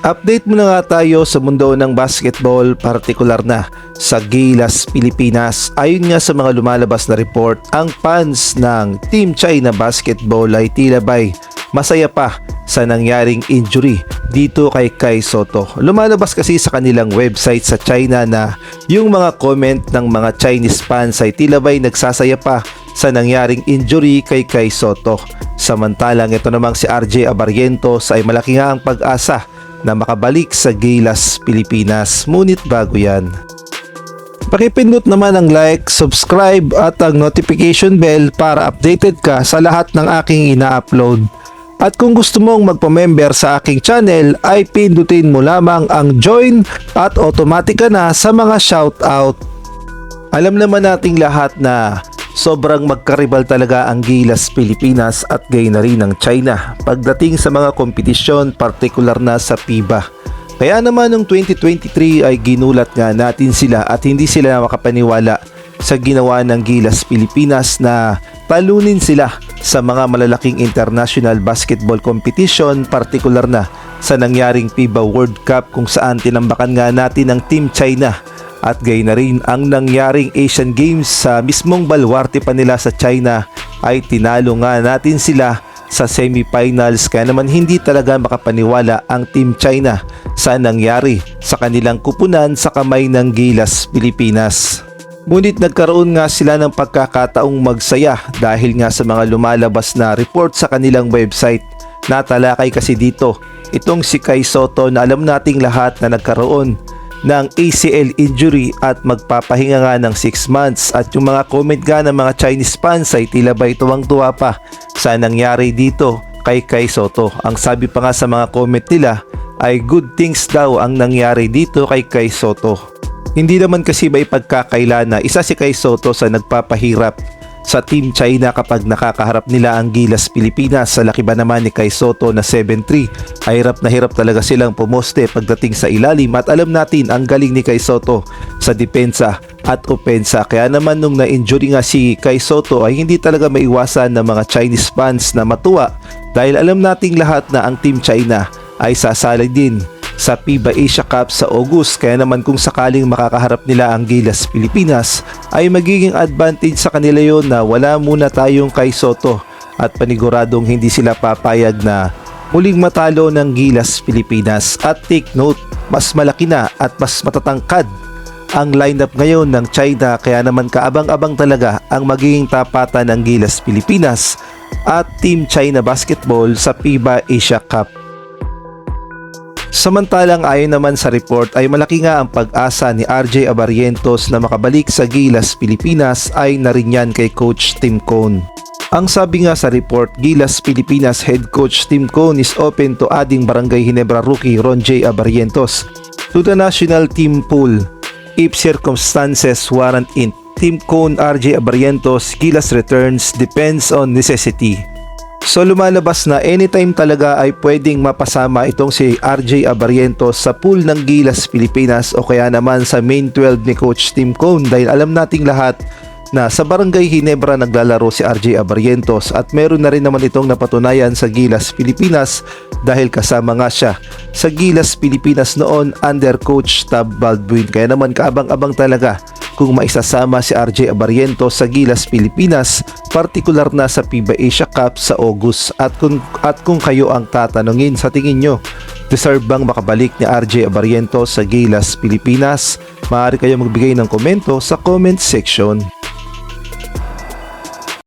Update muna nga tayo sa mundo ng basketball, partikular na sa Gilas, Pilipinas. Ayon nga sa mga lumalabas na report, ang fans ng Team China Basketball ay tila ba'y masaya pa sa nangyaring injury dito kay Kai Sotto. Lumalabas kasi sa kanilang website sa China na yung mga comment ng mga Chinese fans ay tila ba'y nagsasaya pa sa nangyaring injury kay Kai Sotto. Samantalang ito namang si RJ Abarrientos ay malaki nga ang pag-asa na makabalik sa Gilas, Pilipinas. Ngunit bago yan, pakipindot naman ang like, subscribe at ang notification bell para updated ka sa lahat ng aking ina-upload. At kung gusto mong magpa-member sa aking channel ay pindutin mo lamang ang join at automatic ka na sa mga shoutout. Alam naman nating lahat na sobrang magkaribal talaga ang Gilas, Pilipinas at gayon na rin ng China pagdating sa mga kompetisyon, partikular na sa FIBA. Kaya naman noong 2023 ay ginulat nga natin sila at hindi sila makapaniwala sa ginawa ng Gilas, Pilipinas na talunin sila sa mga malalaking international basketball competition, partikular na sa nangyaring FIBA World Cup kung saan tinambakan nga natin ang Team China. At gayon na rin ang nangyaring Asian Games sa mismong baluarte pa nila sa China ay tinalo nga natin sila sa semifinals. Kaya naman hindi talaga makapaniwala ang Team China sa nangyari sa kanilang kupunan sa kamay ng Gilas, Pilipinas. Ngunit nagkaroon nga sila ng pagkakataong magsaya dahil nga sa mga lumalabas na report sa kanilang website. Natalakay kasi dito itong si Kai Sotto na alam nating lahat na nagkaroon ng ACL injury at magpapahinga nga ng 6 months. At yung mga comment nga ng mga Chinese fans ay tila ba tuwang-tuwa pa sa nangyari dito kay Kai Sotto. Ang sabi pa nga sa mga comment nila ay good things daw ang nangyari dito kay Kai Sotto. Hindi naman kasi ba ipagkakaila na isa si Kai Sotto sa nagpapahirap sa Team China kapag nakakaharap nila ang Gilas, Pilipinas. Sa laki ba naman ni Kai Sotto na 7'3", ay hirap na hirap talaga silang pumoste pagdating sa ilalim at alam natin ang galing ni Kai Sotto sa depensa at opensa. Kaya naman nung na-injury nga si Kai Sotto ay hindi talaga maiwasan ng mga Chinese fans na matuwa dahil alam nating lahat na ang Team China ay sasali din sa FIBA Asia Cup sa August. Kaya naman kung sakaling makakaharap nila ang Gilas, Pilipinas ay magiging advantage sa kanila yon na wala muna tayong Kai Sotto at paniguradong hindi sila papayag na muling matalo ng Gilas, Pilipinas. At take note, mas malaki na at mas matatangkad ang lineup ngayon ng China, kaya naman kaabang-abang talaga ang magiging tapatan ng Gilas, Pilipinas at Team China Basketball sa FIBA Asia Cup. Samantalang ayon naman sa report ay malaki nga ang pag-asa ni RJ Abarrientos na makabalik sa Gilas, Pilipinas ay narinyan kay Coach Tim Cone. Ang sabi nga sa report, Gilas, Pilipinas Head Coach Tim Cone is open to adding Barangay Ginebra rookie Ron J. Abarrientos to the national team pool if circumstances warrant it. Tim Cone, RJ Abarrientos, Gilas returns depends on necessity. So lumalabas na anytime talaga ay pwedeng mapasama itong si RJ Abarrientos sa pool ng Gilas, Pilipinas o kaya naman sa main 12 ni Coach Tim Cone dahil alam nating lahat na sa Barangay Ginebra naglalaro si RJ Abarrientos at meron na rin naman itong napatunayan sa Gilas, Pilipinas dahil kasama nga siya sa Gilas, Pilipinas noon under Coach Tab Baldwin. Kaya naman kaabang-abang talaga kung maisasama si RJ Abarrientos sa Gilas, Pilipinas, partikular na sa FIBA Asia Cup sa August. At kung kayo ang tatanungin, sa tingin nyo, deserve bang makabalik ni RJ Abarrientos sa Gilas, Pilipinas? Maaari kayo magbigay ng komento sa comment section.